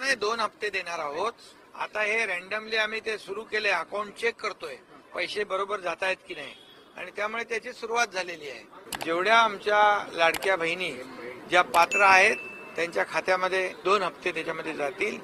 नाही 2 हप्ते देणार आहोत। आता हे रॅन्डमली आम्ही ते सुरू केले, अकाउंट चेक करतोय पैसे बरोबर जात आहेत की नाही, आणि त्यामुळे त्याची सुरुवात झालेली आहे। जेवढ्या आमच्या लाडक्या बहिणी ज्या पात्र आहेत त्यांच्या खात्यामध्ये 2 हप्ते त्याच्यामध्ये जातील।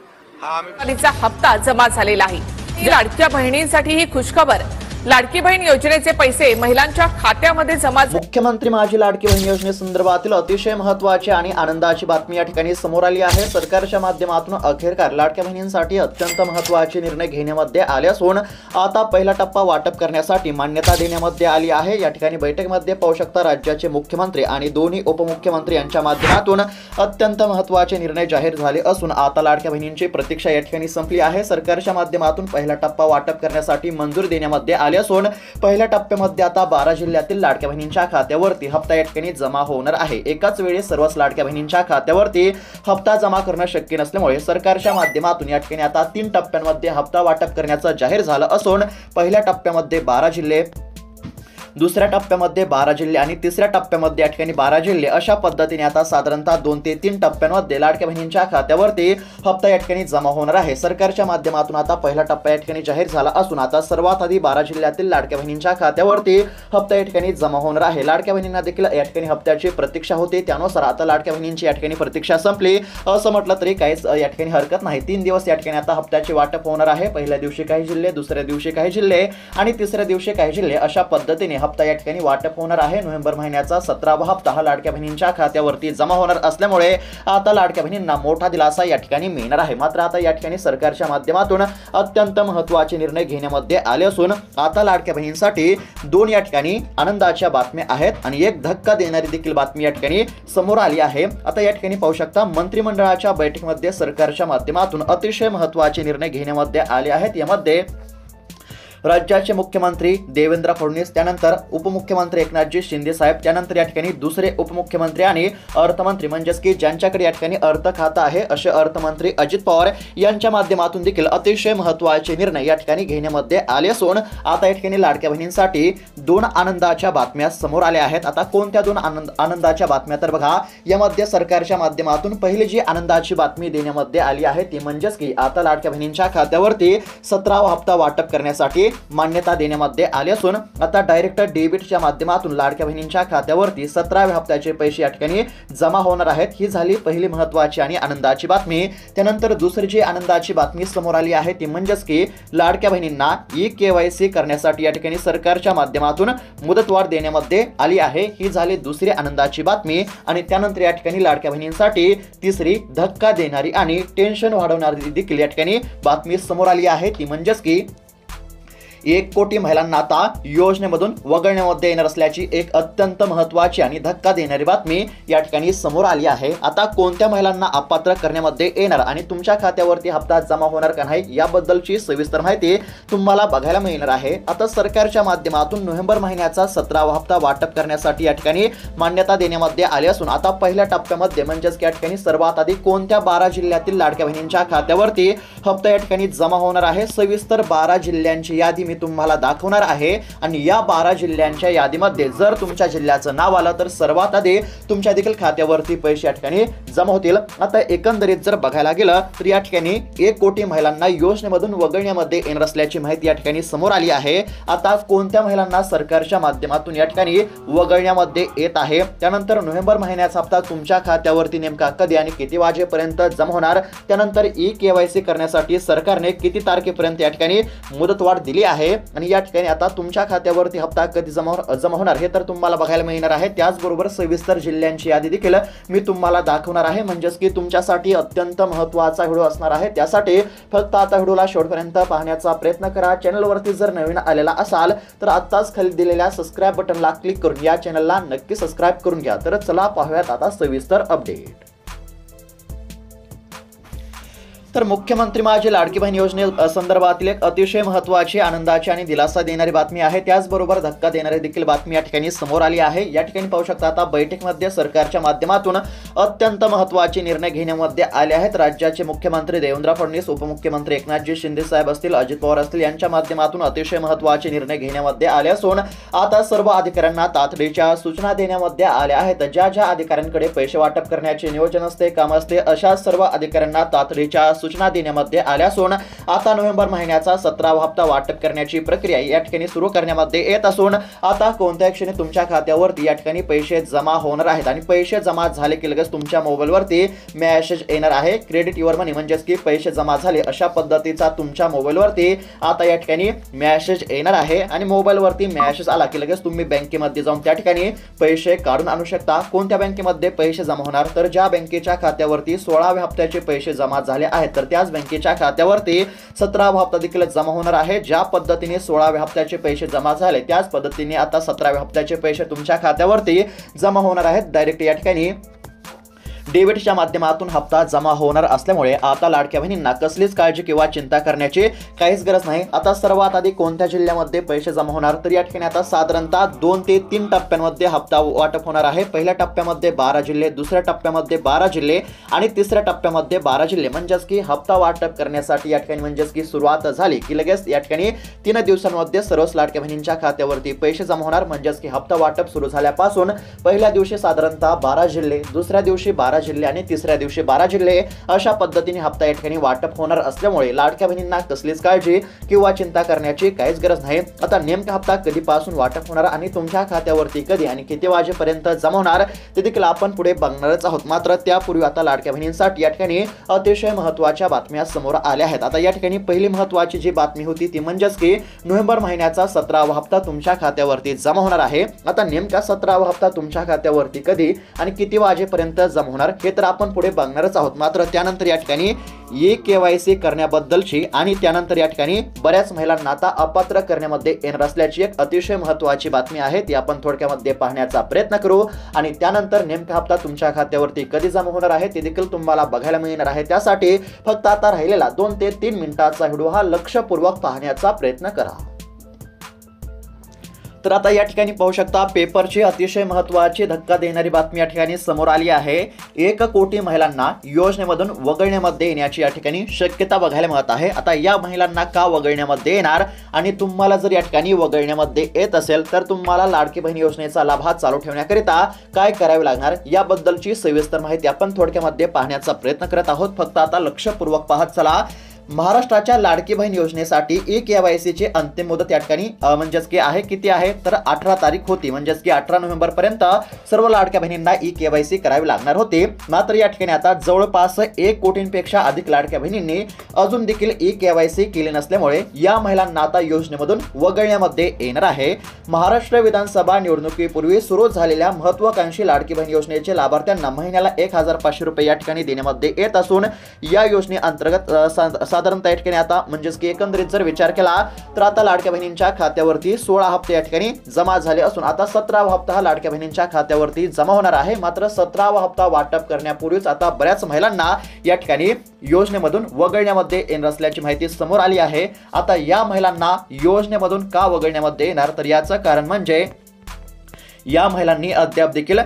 हा आम्ही हप्ता जमा झालेला आहे। लाडक्या बहिणींसाठी ही खुशखबर, लाडकी बहीण योजनेचे पैसे महिलांच्या खात्यामध्ये जमा। मुख्यमंत्री माझी लाडकी बहीण योजनेसंदर्भातील अतिशय महत्त्वाची आणि आनंदाची बातमी या ठिकाणी समोर आली आहे। सरकारच्या माध्यमातून अखेरकार लाडक्या बहिणींसाठी अत्यंत महत्त्वाचे निर्णय घेण्यामध्ये आले असून आता पहिला टप्पा वाटप करण्यासाठी मान्यता देण्यामध्ये आली आहे। या ठिकाणी बैठकीमध्ये पाहू शकता राज्याचे मुख्यमंत्री आणि दोन्ही उपमुख्यमंत्री यांच्या माध्यमातून अत्यंत महत्त्वाचे निर्णय जाहीर झाले असून आता लाडक्या बहिणींची प्रतीक्षा या ठिकाणी संपली आहे। सरकारच्या माध्यमातून पहिला टप्पा वाटप करण्यासाठी मंजुरी देण्यामध्ये आली असून पहिल्या टप्प्यामध्ये आता 12 जिल्ह्यातील लाडक्या बहिणींच्या खात्यावरती हप्ता या ठिकाणी जमा होणार आहे। एकाच वेळी सर्वच लाडक्या बहिणींच्या खात्यावरती हप्ता जमा करणं शक्य नसल्यामुळे सरकारच्या माध्यमातून या ठिकाणी आता 3 टप्प्यांमध्ये हप्ता वाटप करण्याचं जाहीर झालं असून पहिल्या टप्प्यामध्ये 12 जिल्हे, दुसऱ्या टप्प्यामध्ये 12 जिल्हे आणि तिसऱ्या टप्प्यामध्ये या ठिकाणी 12 जिल्हे अशा पद्धतीने आता साधारणतः 2 ते 3 टप्प्यांमध्ये लाडक्या बहिणींच्या खात्यावरती हप्ता या ठिकाणी जमा होणार आहे। सरकारच्या माध्यमातून आता पहिला टप्पा या ठिकाणी जाहीर झाला असून आता सर्वात आधी 12 जिल्ह्यातील लाडक्या बहिणींच्या खात्यावरती हप्ता या ठिकाणी जमा होणार आहे। लाडक्या बहिणींना देखील या ठिकाणी हप्त्याची प्रतीक्षा होती, त्यानुसार आता लाडक्या बहिणींची या ठिकाणी प्रतीक्षा संपली असं म्हटलं तरी काहीच या ठिकाणी हरकत नाही। 3 दिवस या ठिकाणी आता हप्त्याचे वाटप होणार आहे। पहिल्या दिवशी काही जिल्हे, दुसऱ्या दिवशी काही जिल्हे आणि तिसऱ्या दिवशी काही जिल्हे अशा पद्धतीने हप्ता या ठिकाणी वाटप होणार आहे। नोव्हेंबर महिन्याचा 17वा हप्ता हा लाडक्या बहिणींच्या खात्यावरती जमा होणार असल्यामुळे आता लाडक्या बहिणींना मोठा दिलासा या ठिकाणी मिळणार आहे। मात्र आता या ठिकाणी सरकारच्या माध्यमातून अत्यंत महत्त्वाचे निर्णय घेण्यामध्ये आले असून आता लाडक्या बहिणींसाठी 2 या ठिकाणी आनंदाच्या बातम्या आहेत आणि एक धक्का देणारी देखील बातमी या ठिकाणी समोर आली आहे। आता या ठिकाणी पाहू शकता मंत्रिमंडळाच्या बैठकीमध्ये सरकारच्या माध्यमातून अतिशय महत्त्वाचे निर्णय घेण्यामध्ये आले आहेत। यामध्ये राज्याचे मुख्यमंत्री देवेंद्र फडणवीस, त्यानंतर उपमुख्यमंत्री एकनाथजी शिंदे साहेब, त्यानंतर या ठिकाणी दुसरे उपमुख्यमंत्री आणि अर्थमंत्री म्हणजेच की ज्यांच्याकडे या ठिकाणी अर्थ खातं आहे असे अर्थमंत्री अजित पवार यांच्या माध्यमातून देखील अतिशय महत्त्वाचे निर्णय या ठिकाणी घेण्यामध्ये आले असून आता या ठिकाणी लाडक्या बहिणींसाठी 2 आनंदाच्या बातम्या समोर आल्या आहेत। आता कोणत्या 2 आनंदाच्या बातम्या तर बघा, यामध्ये सरकारच्या माध्यमातून पहिली जी आनंदाची बातमी देण्यामध्ये आली आहे ती म्हणजेच की आता लाडक्या बहिणींच्या खात्यावरती 17वा हप्ता वाटप करण्यासाठी मान्यता देण्यामध्ये आली असून आता डायरेक्ट डेबिटच्या माध्यमातून लाडक्या बहिणींच्या खात्यावरती 17व्या हप्त्याचे पैसे या ठिकाणी जमा होणार आहेत। ही झाली पहिली महत्त्वाची आणि आनंदाची बातमी। त्यानंतर दुसरी जी आनंदाची बातमी समोर आली आहे ती म्हणजेच की लाडक्या बहिणींना KYC करण्यासाठी या ठिकाणी सरकारच्या माध्यमातून मुदतवाढ देण्यामध्ये आली आहे। ही झाली दुसरी आनंदाची बातमी आणि त्यानंतर या ठिकाणी लाडक्या बहिणींसाठी तिसरी धक्का देणारी आणि टेन्शन वाढवणारी देखील या ठिकाणी बातमी समोर आली आहे। ती म्हणजेच की 1 कोटी महिलांना आता योजनेमधून वगळण्यामध्ये येणार असल्याची एक अत्यंत महत्त्वाची आणि धक्का देणारी बातमी या ठिकाणी समोर आली आहे। आता कोणत्या महिलांना अपात्र करण्यामध्ये येणार आणि तुमच्या खात्यावरती हप्ता जमा होणार का नाही याबद्दलची सविस्तर माहिती तुम्हाला बघायला मिळणार आहे। आता सरकारच्या माध्यमातून नोव्हेंबर महिन्याचा 17वा हप्ता वाटप करण्यासाठी या ठिकाणी मान्यता देण्यामध्ये आली असून आता पहिल्या टप्प्यामध्ये म्हणजेच या ठिकाणी सर्वात आधी कोणत्या 12 जिल्ह्यातील लाडक्या बहिणींच्या खात्यावरती हप्ता या ठिकाणी जमा होणार आहे। सविस्तर 12 जिल्ह्यांची यादी तुम्हाला दाखवणार आहे आणि या 12 जिल्ह्यांच्या यादीमध्ये जर तुमच्या जिल्ह्याचं नाव आलं तर सर्वात आधी तुमच्या देखील खात्यावरती पैसे या ठिकाणी जमा होतील। आता एकंदरीत जर बघायला गेलं तर या ठिकाणी 1 कोटी महिलांना योजनेमधून वगळण्यामध्ये येणार असल्याची माहिती या ठिकाणी समोर आली आहे। आता कोणत्या महिलांना सरकारच्या माध्यमातून या ठिकाणी वगळण्यामध्ये येत आहे, त्यानंतर नोव्हेंबर महिन्याचा हप्ता तुमच्या खात्यावरती नेमका कधी आणि किती वाजेपर्यंत जमा होणार, त्यानंतर KYC करण्यासाठी सरकारने किती तारखेपर्यंत या ठिकाणी मुदतवाढ दिली आहे आणि या ठिकाणी आता तुमच्या खात्यावरती हप्ता कधी जमा होणार हे तर तुम्हाला बघायला मिळणार आहे। त्याचबरोबर सविस्तर जिल्ह्यांची यादी देखील मी तुम्हाला दाखवणार आहे, म्हणजेच की तुमच्यासाठी अत्यंत महत्त्वाचा व्हिडिओ असणार आहे। त्यासाठी फक्त आता व्हिडिओला शेवटपर्यंत पाहण्याचा प्रयत्न करा। चॅनलवरती जर नवीन आलेला असाल तर आत्ताच खाली दिलेल्या सबस्क्राइब बटनला क्लिक करून या चॅनलला नक्की सबस्क्राइब करून घ्या। तर चला पाहूयात आता सविस्तर अपडेट। तर मुख्यमंत्री माझी लाडकी बहीण योजने संदर्भातील एक अतिशय महत्त्वाची, आनंदाची आणि दिलासा देणारी बातमी आहे। त्याचबरोबर धक्का देणारी देखील बातमी या ठिकाणी समोर आली आहे। या ठिकाणी पाहू शकता आता बैठकीमध्ये सरकारच्या माध्यमातून अत्यंत महत्त्वाचे निर्णय घेण्यामध्ये आले आहेत। राज्याचे मुख्यमंत्री देवेंद्र फडणवीस, उपमुख्यमंत्री एकनाथजी शिंदे साहेब असतील, अजित पवार असतील यांच्या माध्यमातून अतिशय महत्त्वाचे निर्णय घेण्यामध्ये आले असून आता सर्व अधिकाऱ्यांना तातडीच्या सूचना देण्यामध्ये आल्या आहेत। ज्या ज्या अधिकाऱ्यांकडे पैसे वाटप करण्याचे नियोजन असते, काम असते, अशा सर्व अधिकाऱ्यांना तातडीच्या सूचना देण्यामध्ये आल्या असून आता नोव्हेंबर महिन्याचा 17वा हप्ता वाटप करण्याची प्रक्रिया या ठिकाणी सुरू करण्यामध्ये येत असून आता कोणत्या क्षणी तुमच्या खात्यावरती या ठिकाणी पैसे जमा होणार आहेत आणि पैसे जमा झाले की लगेच तुमच्या मोबाईलवरती मेसेज येणार आहे क्रेडिट युअर मनी, म्हणजेच की पैसे जमा झाले अशा पद्धतीचा तुमच्या मोबाईलवरती आता या ठिकाणी मेसेज येणार आहे आणि मोबाईलवरती मेसेज आला की लगेच तुम्ही बँकेमध्ये जाऊन त्या ठिकाणी पैसे काढून आणू शकता। कोणत्या बँकेमध्ये पैसे जमा होणार, तर ज्या बँकेच्या खात्यावरती 16व्या हप्त्याचे पैसे जमा झाले आहेत तर त्याच बँकेच्या खात्यावरती 17वा हप्ता देखील जमा होणार आहे। ज्या पद्धतीने 16व्या हप्त्याचे पैसे जमा झाले त्याच पद्धतीने आता 17व्या हप्त्याचे पैसे तुमच्या खात्यावरती जमा होणार आहेत। डायरेक्ट या ठिकाणी डेबिटच्या माध्यमातून हप्ता जमा होणार असल्यामुळे आता लाडक्या बहिणींना कसलीच काळजी किंवा चिंता करण्याची काहीच गरज नाही। आता सर्वात आधी कोणत्या जिल्ह्यामध्ये पैसे जमा होणार, तर या ठिकाणी आता साधारणतः 2 ते 3 टप्प्यांमध्ये हप्ता वाटप होणार आहे। पहिल्या टप्प्यामध्ये 12 जिल्हे, दुसऱ्या टप्प्यामध्ये 12 जिल्हे आणि तिसऱ्या टप्प्यामध्ये 12 जिल्हे, म्हणजेच की हप्ता वाटप करण्यासाठी या ठिकाणी म्हणजेच की सुरुवात झाली की लगेच या ठिकाणी 3 दिवसांमध्ये सर्वच लाडक्या बहिणींच्या खात्यावरती पैसे जमा होणार। म्हणजेच की हप्ता वाटप सुरू झाल्यापासून पहिल्या दिवशी साधारणतः 12 जिल्हे, दुसऱ्या दिवशी 12 जिल्हे आणि तिसऱ्या दिवशी 12 जिल्हे अशा पद्धतीने हप्ता या ठिकाणी वाटप होणार असल्यामुळे लाडक्या बहिणींना कसलीच काळजी किंवा चिंता करण्याची काहीच गरज नाही। आता नेमका हप्ता कधीपासून वाटप होणार आणि तुमच्या खात्यावरती कधी आणि किती वाजेपर्यंत जमा होणार ते देखील आपण पुढे बघणारच आहोत। मात्र त्यापूर्वी आता लाडक्या बहिणींसाठी या ठिकाणी अतिशय महत्त्वाच्या बातम्या समोर आल्या आहेत। आता या ठिकाणी पहिली महत्त्वाची जी बातमी होती ती म्हणजेच की नोव्हेंबर महिन्याचा 17वा हप्ता तुमच्या खात्यावरती जमा होणार आहे। आता नेमका 17वा हप्ता तुमच्या खात्यावरती कधी आणि किती वाजेपर्यंत जमा होणार हे तर आपण पुढे बघणारच आहोत। मात्र त्यानंतर या ठिकाणी KYC करण्याबद्दलची आणि त्यानंतर या ठिकाणी बऱ्याच महिलांना आता अपात्र करण्यामध्ये येणार असल्याची एक अतिशय महत्त्वाची बातमी आहे, ती आपण थोडक्यामध्ये पाहण्याचा प्रयत्न करू आणि त्यानंतर नेमका हप्ता तुमच्या खात्यावरती कधी जमा होणार आहे ते देखील तुम्हाला बघायला मिळणार आहे। त्यासाठी फक्त आता राहिलेला 2 ते 3 मिनिटाचा व्हिडिओ हा लक्षपूर्वक पाहण्याचा प्रयत्न करा। तर आता या ठिकाणी पाहू शकता पेपरची अतिशय महत्त्वाची धक्का देणारी बातमी या ठिकाणी समोर आली आहे। 1 कोटी महिलांना योजनेमधून वगळण्यामध्ये येण्याची या ठिकाणी शक्यता बघायला मिळत आहे। आता या महिलांना का वगळण्यामध्ये येणार आणि तुम्हाला जर या ठिकाणी वगळण्यामध्ये येत असेल तर तुम्हाला लाडकी बहीण योजनेचा लाभ हा चालू ठेवण्याकरिता काय करावे लागणार याबद्दलची सविस्तर माहिती आपण थोडक्यामध्ये पाहण्याचा प्रयत्न करत आहोत। फक्त आता लक्षपूर्वक पाहत चला। महाराष्ट्राच्या लाडकी बहीण योजनेसाठी KYC ची अंतिम मुदत या ठिकाणी म्हणजेच की आहे किती आहे तर 18 तारीख होती, म्हणजेच की 18 नोव्हेंबर पर्यंत सर्व लाडक्या बहिणींना KYC करावी लागणार होती। मात्र या ठिकाणी आता जवळपास 1 कोटींपेक्षा अधिक लाडक्या बहिणींनी अजून देखील KYC केले नसल्यामुळे या महिलांना आता योजनेमधून वगळण्यामध्ये येणार आहे। महाराष्ट्र विधानसभा निवडणुकीपूर्वी सुरू झालेल्या महत्त्वाकांक्षी लाडकी बहीण योजनेचे लाभार्थ्यांना महिन्याला 1500 रुपये या ठिकाणी देण्यामध्ये येत असून या योजनेअंतर्गत साधारणतः या ठिकाणी आता म्हणजेच की एकंदरीत जर विचार केला तर आता लाडक्या बहिणींच्या खात्यावरती 16 हप्ते या ठिकाणी जमा झाले असून आता 17वा हप्ता हा लाडक्या बहिणींच्या खात्यावरती जमा होणार आहे। मात्र 17वा हप्ता वाटप करण्यापूर्वीच आता बऱ्याच महिलांना या ठिकाणी योजनेमधून वगळण्यामध्ये येणार असल्याची माहिती समोर आली आहे। आता या महिलांना योजनेमधून का वगळण्यामध्ये येणार तर याचं कारण म्हणजे या महिलांनी अद्याप देखील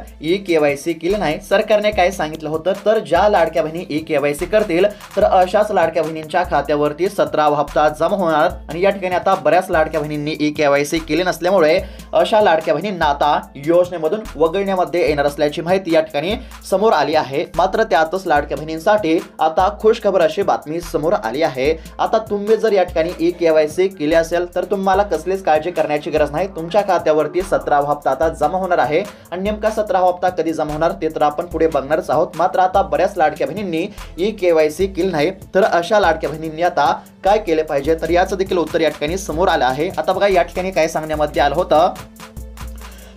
KYC केले नाही। सरकारने काय सांगितलं होतं तर ज्या लाडक्या बहिणी KYC करतील तर अशाच लाडक्या बहिणींच्या खात्यावरती 17वा हप्ता जमा होणार आणि या ठिकाणी आता बऱ्याच लाडक्या बहिणींनी KYC केले नसल्यामुळे अशा लाडक्या बहिणींना आता योजनेमधून वगळण्यामध्ये येणार असल्याची माहिती या ठिकाणी समोर आली आहे। मात्र त्यातच लाडक्या बहिणींसाठी आता खुशखबर अशी बातमी समोर आली आहे। आता तुम्ही जर या ठिकाणी KYC केले असेल तर तुम्हाला कसलीच काळजी करण्याची गरज नाही। तुमच्या खात्यावरती 17वा हप्ता आता जमा होणार आहे आणि नेमका 17वा हप्ता कधी जमा होणार ते तर आपण पुढे बघणारच आहोत। मात्र आता बऱ्याच लाडक्या बहिणींनी KYC केली नाही तर अशा लाडक्या बहिणींनी आता काय केले पाहिजे तर याचं देखील उत्तर या ठिकाणी समोर आलं आहे। आता बघा या ठिकाणी काय सांगण्यामध्ये आलं होतं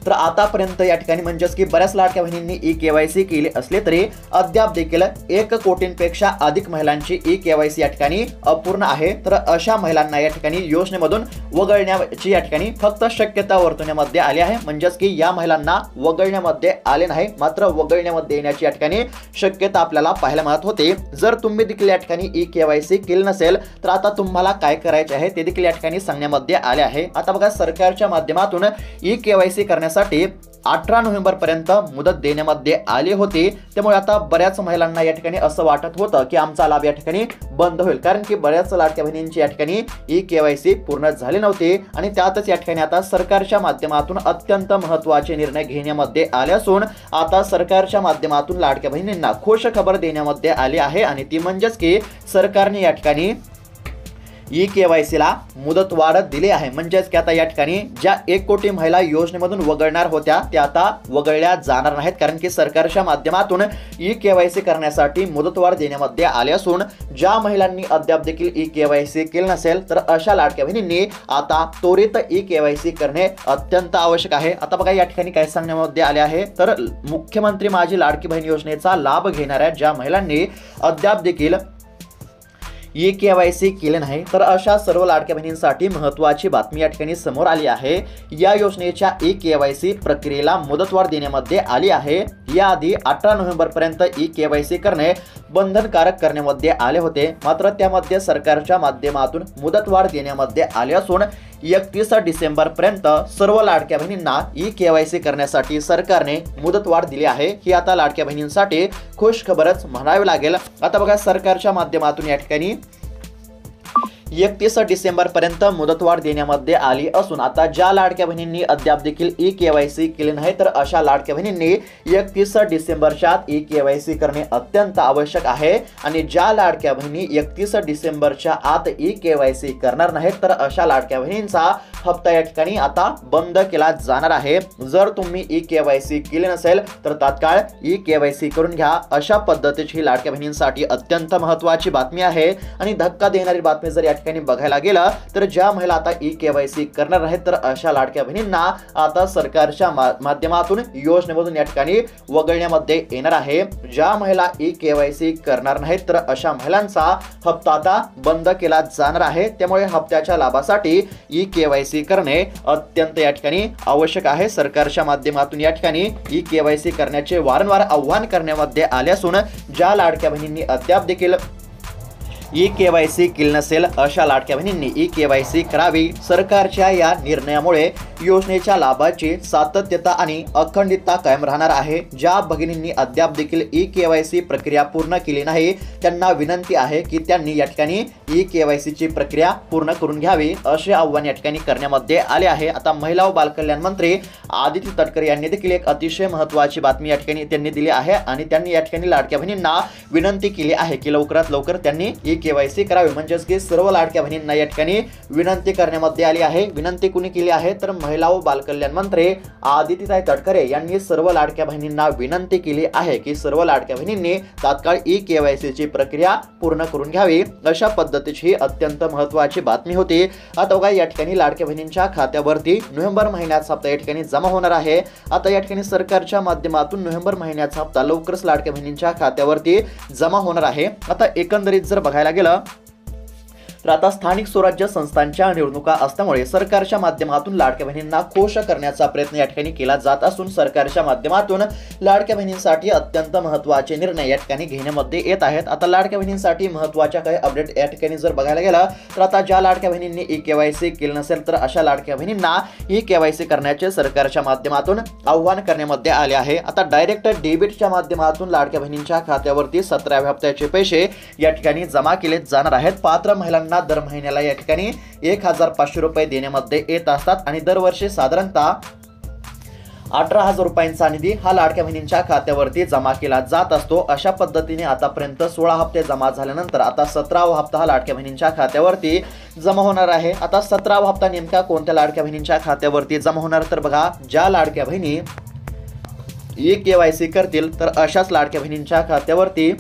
तर आतापर्यंत या ठिकाणी म्हणजेच की बऱ्याच लाडक्या बहिणींनी KYC केली असले तरी अद्याप देखील 1 कोटींपेक्षा अधिक महिलांची KYC या ठिकाणी अपूर्ण आहे। तर अशा महिलांना या ठिकाणी योजनेमधून वगळण्याची या ठिकाणी फक्त शक्यता वर्तवण्यामध्ये आली आहे, म्हणजेच की या महिलांना वगळण्यामध्ये आले नाही मात्र वगळण्यामध्ये येण्याची या ठिकाणी शक्यता आपल्याला पाहायला मिळत होती। जर तुम्ही देखील या ठिकाणी KYC केले नसेल तर आता तुम्हाला काय करायचे आहे ते देखील या ठिकाणी सांगण्यामध्ये आले आहे। आता बघा सरकारच्या माध्यमातून KYC करण्यासाठी करण्यासाठी 18 नोव्हेंबर पर्यंत मुदत देण्यामध्ये आली होती। त्यामुळे आता बऱ्याच महिलांना या ठिकाणी असं वाटत होतं की आमचा लाभ या ठिकाणी बंद होईल, कारण की बऱ्याच लाडक्या बहिणींची या ठिकाणी ई-केवायसी पूर्ण झाली नव्हती आणि त्यातच या ठिकाणी आता सरकारच्या माध्यमातून अत्यंत महत्त्वाचे निर्णय घेण्यामध्ये आले असून आता सरकारच्या माध्यमातून लाडक्या बहिणींना खुश खबर देण्यामध्ये आली आहे आणि ती म्हणजेच की सरकारने या ठिकाणी ई-केवायसीला मुदतवाढ दिली आहे। म्हणजेच की आता या ठिकाणी ज्या 1 कोटी महिला योजनेमधून वगळणार होत्या त्या आता वगळल्या जाणार नाहीत, कारण की सरकारच्या माध्यमातून ई-केवायसी करण्यासाठी मुदतवाढ देण्यामध्ये आले असून ज्या महिलांनी अद्याप देखील ई-केवायसी केली नसेल तर अशा लाडक्या बहिणींनी आता त्वरित ई-केवायसी करणे अत्यंत आवश्यक आहे। आता बघा या ठिकाणी काय सांगण्यामध्ये आले आहे, तर मुख्यमंत्री माझी लाडकी बहीण योजनेचा लाभ घेणाऱ्या ज्या महिलांनी अद्याप देखील ई-केवायसी केले नाही तर अशा सर्व लाडक्या बहिणींसाठी महत्त्वाची बातमी या ठिकाणी समोर आली आहे। या योजनेच्या ई-केवायसी प्रक्रियेला मुदतवाढ देण्यामध्ये आली आहे। याआधी 18 नोव्हेंबर पर्यंत ई-केवायसी करणे बंधनकारक करण्यामध्ये आले होते, मात्र त्यामध्ये सरकारच्या माध्यमातून मुदतवाढ देण्यामध्ये आले असून 31 डिसेंबर पर्यंत सर्व लाडक्या बहिणींना ई-केवायसी करण्यासाठी सरकारने मुदतवाढ दिली आहे। ही आता लाडक्या बहिणींसाठी खुश खबरच म्हणावी लागेल। आता बघा सरकारच्या माध्यमातून या ठिकाणी 31 डिसेंबर पर्यंत मुदतवाढ देण्यामध्ये आली असून आता ज्या लाडक्या बहिणींनी अद्याप देखील ई-केवायसी केली नाही तर अशा लाडक्या बहिणींनी 31 डिसेंबरच्या आत ई-केवायसी करणे अत्यंत आवश्यक आहे आणि ज्या लाडक्या बहिणी 31 डिसेंबरच्या आत ई-केवायसी करणार नाहीत तर अशा लाडक्या बहिणींचा हप्ता या ठिकाणी आता बंद केला जाणार आहे। जर तुम्ही ई-केवायसी केली नसेल तर तात्काळ ई-केवायसी करून घ्या। अशा पद्धतीची ही लाडक्या बहिणींसाठी अत्यंत महत्त्वाची बातमी आहे आणि धक्का देणारी बातमी जर या ठिकाणी बघायला गेलं तर ज्या महिला आता ई-केवायसी करणार आहेत तर अशा लाडक्या बहिणींना आता सरकारच्या माध्यमातून योजनेमधून या ठिकाणी वगळण्यामध्ये येणार आहे। ज्या महिला ई-केवायसी करणार नाहीत तर अशा महिलांचा हप्ता आता बंद केला जाणार आहे। त्यामुळे हप्त्याच्या लाभासाठी ई-केवायसी करणे अत्यंत या ठिकाणी आवश्यक आहे। सरकारच्या माध्यमातून या ठिकाणी ई-केवायसी करण्याचे वारंवार आव्हान करण्यामध्ये आले असून ज्या लाडक्या बहिणींनी अद्याप देखील ई-केवायसी केली नसेल अशा लाडक्या बहिणींनी ई-केवायसी करावी। सरकारच्या या निर्णयामुळे योजनेच्या लाभाची सातत्यता आणि अखंडितता कायम राहणार आहे। ज्या भगिनींनी अद्याप देखील ई-केवायसी प्रक्रिया पूर्ण केली नाही त्यांना विनंती आहे की त्यांनी या ठिकाणी ई-केवायसीची प्रक्रिया पूर्ण करून घ्यावी, असे आव्हान या ठिकाणी करण्यामध्ये आले आहे। आता महिला व बालकल्याण मंत्री आदिती तटकरे यांनी देखील एक अतिशय महत्त्वाची बातमी या ठिकाणी त्यांनी दिली आहे आणि त्यांनी या ठिकाणी लाडक्या बहिणींना विनंती केली आहे की लवकरात लवकर त्यांनी ई-केवायसी करावी। म्हणजेच की सर्व लाडक्या बहिणींना या ठिकाणी विनंती करण्यामध्ये आली आहे। विनंती कुणी केली आहे तर महिला व बालकल्याण मंत्री आदितीताई तटकरे यांनी सर्व लाडक्या बहिणींना विनंती केली आहे की सर्व लाडक्या बहिणींनी तात्काळ ई-केवायसीची प्रक्रिया पूर्ण करून घ्यावी। अशा पद्धतीची अत्यंत महत्त्वाची बातमी होती। आता बघा या ठिकाणी लाडक्या बहिणींच्या खात्यावरती नोव्हेंबर महिन्याचा हप्ता या ठिकाणी जमा होणार आहे। आता या ठिकाणी सरकारच्या माध्यमातून नोव्हेंबर महिन्याचा हप्ता लवकरच लाडक्या बहिणींच्या खात्यावरती जमा होणार आहे। आता एकंदरीत जर बघायला गेलं तर आता स्थानिक स्वराज्य संस्थांच्या निवडणुका असल्यामुळे सरकारच्या माध्यमातून लाडक्या बहिणींना खुश करण्याचा प्रयत्न या ठिकाणी केला जात असून सरकारच्या माध्यमातून लाडक्या बहिणींसाठी अत्यंत महत्त्वाचे निर्णय या ठिकाणी घेण्यामध्ये येत आहेत। आता लाडक्या बहिणींसाठी महत्त्वाच्या काही अपडेट या ठिकाणी जर बघायला गेलं तर आता ज्या लाडक्या बहिणींनी ई-केवायसी केली नसेल तर अशा लाडक्या बहिणींना ई-केवायसी करण्याचे सरकारच्या माध्यमातून आव्हान करण्यामध्ये आले आहे। आता डायरेक्ट डेबिटच्या माध्यमातून लाडक्या बहिणींच्या खात्यावरती 17व्या हप्त्याचे पैसे या ठिकाणी जमा केले जाणार आहेत। पात्र महिलांना दर महिन्याला या ठिकाणी 1500 रुपये देण्यामध्ये येत असतात आणि दरवर्षी साधारणतः 18,000 रुपयांचा निधी हा लाडक्या बहिणींच्या खात्यावरती जमा केला जात असतो। अशा पद्धतीने आतापर्यंत 16 हप्ते जमा झाल्यानंतर आता 17वा हप्ता हा लाडक्या बहिणींच्या खात्यावरती जमा होणार आहे। आता 17वा हप्ता नेमका कोणत्या लाडक्या बहिणींच्या खात्यावरती जमा होणार तर बघा ज्या लाडक्या बहिणी ई-केवायसी करतील तर अशाच लाडक्या बहिणींच्या खात्यावरती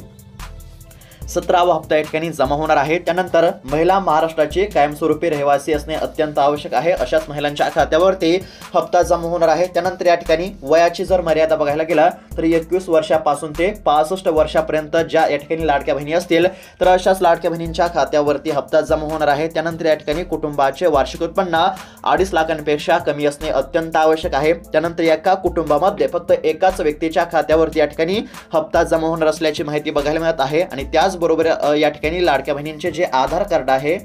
17वा हप्ता या ठिकाणी जमा होणार आहे। त्यानंतर महिला महाराष्ट्राची कायमस्वरूपी रहिवासी असणे अत्यंत आवश्यक आहे, अशाच महिलांच्या खात्यावरती हप्ता जमा होणार आहे। त्यानंतर या ठिकाणी वयाची जर मर्यादा बघायला गेला तर 21 वर्षापासून ते 65 वर्षापर्यंत ज्या या ठिकाणी लाडक्या बहिणी असतील तर अशाच लाडक्या बहिणींच्या खात्यावरती हप्ता जमा होणार आहे। त्यानंतर या ठिकाणी कुटुंबाचे वार्षिक उत्पन्न 2.5 लाखांपेक्षा कमी असणे अत्यंत आवश्यक आहे। त्यानंतर एका कुटुंबामध्ये फक्त एकाच व्यक्तीच्या खात्यावरती या ठिकाणी हप्ता जमा होणार असल्याची माहिती बघायला मिळत आहे आणि त्याचबरोबर या ठिकाणी लाडक्या बहिणींचे जे आधार कार्ड आहे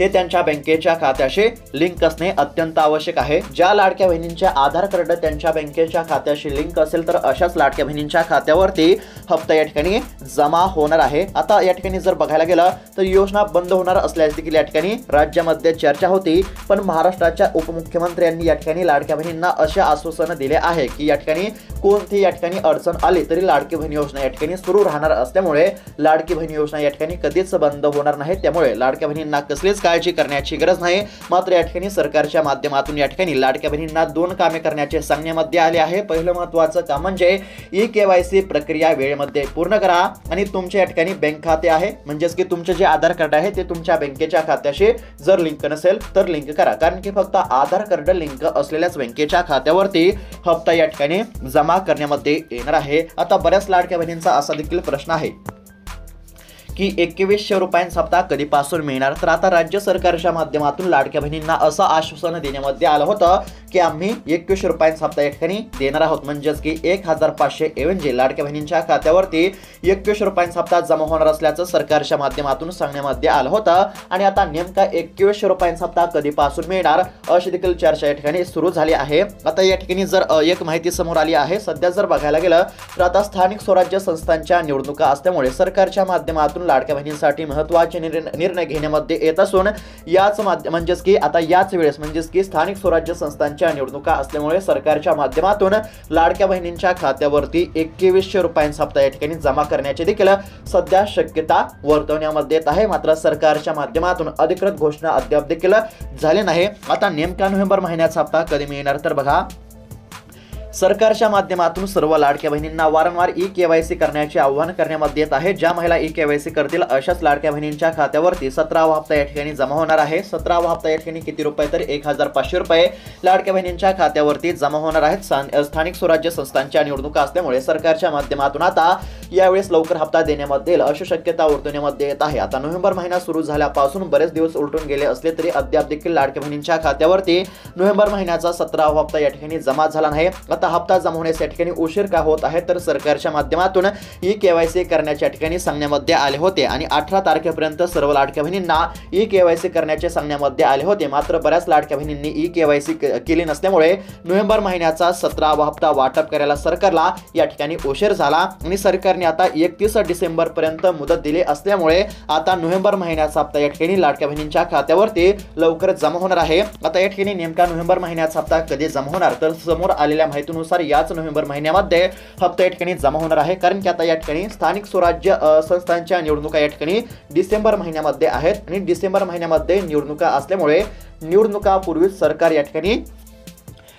ते त्यांच्या बँकेच्या खात्याशी लिंक असणे अत्यंत आवश्यक आहे. ज्या लाडक्या बहिणींचे आधार कार्ड त्यांच्या बँकेच्या खात्याशी लिंक असेल तर अशाच लाडक्या बहिणींच्या खात्यावरती हप्ता या ठिकाणी जमा होणार आहे. आता या ठिकाणी जर बघायला गेलं तर योजना बंद होणार असल्याची देखील या ठिकाणी राज्यामध्ये चर्चा होती, पण महाराष्ट्राच्या उपमुख्यमंत्र्यांनी या ठिकाणी लाडक्या बहिणींना असे आश्वासन दिले आहे की या ठिकाणी कोणती या ठिकाणी अडचण आली तरी लाडकी बहीण योजना या ठिकाणी सुरू राहणार असल्यामुळे लाडकी बहीण योजना या ठिकाणी कधीच बंद होणार नाही. त्यामुळे लाडक्या बहिणींना कसलीच काळजी करण्याची गरज नाही. मात्र या ठिकाणी सरकारच्या माध्यमातून या ठिकाणी लाडक्या बहिणींना 2 कामे करण्याचे सांगण्यामध्ये आले आहे. पहिलं महत्त्वाचं काम म्हणजे ई-केवायसी प्रक्रिया वेळेमध्ये पूर्ण करा आणि तुमचे या ठिकाणी बँक खाते आहे म्हणजेच की तुमचे जे आधार कार्ड आहे ते तुमच्या बँकेच्या खात्याशी जर लिंक नसेल तर लिंक करा, कारण की फक्त आधार कार्ड लिंक असलेल्याच बँकेच्या खात्यावरती हप्ता या ठिकाणी जमा करण्यामध्ये येणार आहे. आता बऱ्याच लाडक्या बहिणींचा असा देखील प्रश्न आहे की 2100 रुपयांचा हप्ता कधीपासून मिळणार. तर आता राज्य सरकारच्या माध्यमातून लाडक्या बहिणींना असं आश्वासन देण्यामध्ये आलं होतं की आम्ही 2100 रुपयांचा हप्ता या ठिकाणी देणार आहोत, म्हणजेच की 1500 ऐवजी लाडक्या बहिणींच्या खात्यावरती 2100 रुपयांचा हप्ता जमा होणार असल्याचं सरकारच्या माध्यमातून सांगण्यामध्ये आलं होतं. आणि आता नेमका 2100 रुपयांचा हप्ता कधीपासून मिळणार अशी देखील चर्चा या ठिकाणी सुरू झाली आहे. आता या ठिकाणी जर एक माहिती समोर आली आहे. सध्या जर बघायला गेलं तर आता स्थानिक स्वराज्य संस्थांच्या निवडणुका असल्यामुळे सरकारच्या माध्यमातून लाडक्या बहिणींसाठी महत्त्वाचे निर्णय घेण्यामध्ये येत असून म्हणजेच की आता याच वेळेस म्हणजेच की स्थानिक स्वराज्य संस्थांच्या निवडणुका असल्यामुळे सरकारच्या माध्यमातून लाडक्या बहिणींच्या खात्यावरती 2100 रुपयांचा हप्ता या ठिकाणी जमा करण्याची देखील सध्या शक्यता वर्तवण्यामध्ये येत आहे. मात्र सरकारच्या माध्यमातून अधिकृत घोषणा अद्याप देखील झाली नाही. आता नेमका नोव्हेंबर महिन्याचा हप्ता कधी मिळणार तर बघा, सरकारच्या माध्यमातून सर्व लाडक्या बहिणींना वारंवार ई-केवायसी करण्याचे आवाहन करण्यामध्ये येत आहे. ज्या महिला ई-केवायसी करतील अशाच लाडक्या बहिणींच्या खात्यावरती 17वा हप्ता या ठिकाणी जमा होणार आहे. 17वा हप्ता या ठिकाणी किती रुपये तर 1500 रुपये लाडक्या बहिणींच्या खात्यावरती जमा होणार आहेत. स्थानिक स्वराज्य संस्थांच्या निवडणुका असल्यामुळे सरकारच्या माध्यमातून आता यावेळेस लवकर हप्ता देण्यामध्ये येईल अशी शक्यता वर्तवण्यामध्ये येत आहे. आता नोव्हेंबर महिना सुरू झाल्यापासून बरेच दिवस उलटून गेले असले तरी अद्याप देखील लाडक्या बहिणींच्या खात्यावरती नोव्हेंबर महिन्याचा 17वा हप्ता या ठिकाणी जमा झाला नाही. आता हप्ता जमा होण्यास या ठिकाणी उशीर का होत आहे तर सरकारच्या माध्यमातून ई-केवायसी करण्याच्या ठिकाणी सांगण्यामध्ये आले होते आणि 18 तारखेपर्यंत सर्व लाडक्या बहिणींना ई-केवायसी करण्याचे सांगण्यामध्ये आले होते. मात्र बऱ्याच लाडक्या बहिणींनी ई-केवायसी केली नसल्यामुळे नोव्हेंबर महिन्याचा 17वा हप्ता वाटप करायला सरकारला या ठिकाणी उशीर झाला आणि सरकारने आता 31 डिसेंबर पर्यंत मुदत दिली असल्यामुळे आता नोव्हेंबर महिन्याचा हप्ता या ठिकाणी लाडक्या बहिणींच्या खात्यावरती लवकर जमा होणार आहे. आता या ठिकाणी नेमका नोव्हेंबर महिन्याचा हप्ता कधी जमा होणार तर समोर आलेल्या माहितीनुसार याच नोव्हेंबर महिन्यामध्ये हप्ता या ठिकाणी जमा होणार आहे, कारण की आता या ठिकाणी स्थानिक स्वराज्य संस्थांच्या निवडणुका या ठिकाणी डिसेंबर महिन्यामध्ये आहेत आणि डिसेंबर महिन्यामध्ये निवडणुका असल्यामुळे निवडणुकापूर्वीच सरकार या ठिकाणी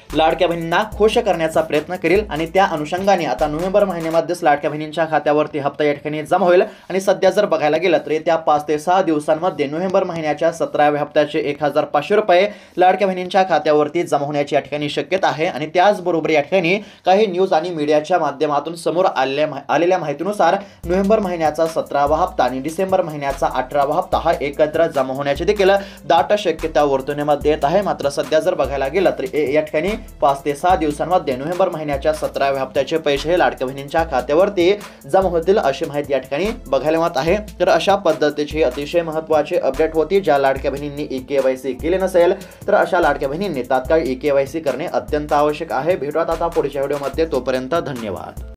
लाडक्या बहिणींना खुश करण्याचा प्रयत्न करेल आणि त्या अनुषंगाने आता नोव्हेंबर महिन्यामध्येच लाडक्या बहिणींच्या खात्यावरती हप्ता या ठिकाणी जमा होईल. आणि सध्या जर बघायला गेलं तर येत्या 5 ते 6 दिवसांमध्ये नोव्हेंबर महिन्याच्या 17व्या हप्त्याचे 1500 रुपये लाडक्या बहिणींच्या खात्यावरती जमा होण्याची या ठिकाणी शक्यता आहे. आणि त्याचबरोबर या ठिकाणी काही न्यूज आणि मीडियाच्या माध्यमातून समोर आलेल्या माहितीनुसार नोव्हेंबर महिन्याचा 17वा हप्ता आणि डिसेंबर महिन्याचा 18वा हप्ता हा एकत्र जमा होण्याची देखील दाट शक्यता वर्तवण्यामध्ये येत आहे. मात्र सध्या जर बघायला गेलं तर या ठिकाणी 5 ते 6 दिवसांमध्ये नोव्हेंबर महिन्याच्या 17व्या हप्त्याचे पैसे लाडक्या बहिणींच्या खात्यावरती जमा होतील अशी माहिती या ठिकाणी बघायला मिळत आहे. तर अशा पद्धतीची अतिशय महत्त्वाची अपडेट होती. ज्या लाडक्या बहिणींनी ई-केवायसी केली नसेल तर अशा लाडक्या बहिणींनी तात्काळ ई-केवायसी करणे अत्यंत आवश्यक आहे. भेटूयात आता पुढच्या व्हिडिओमध्ये, तोपर्यंत धन्यवाद.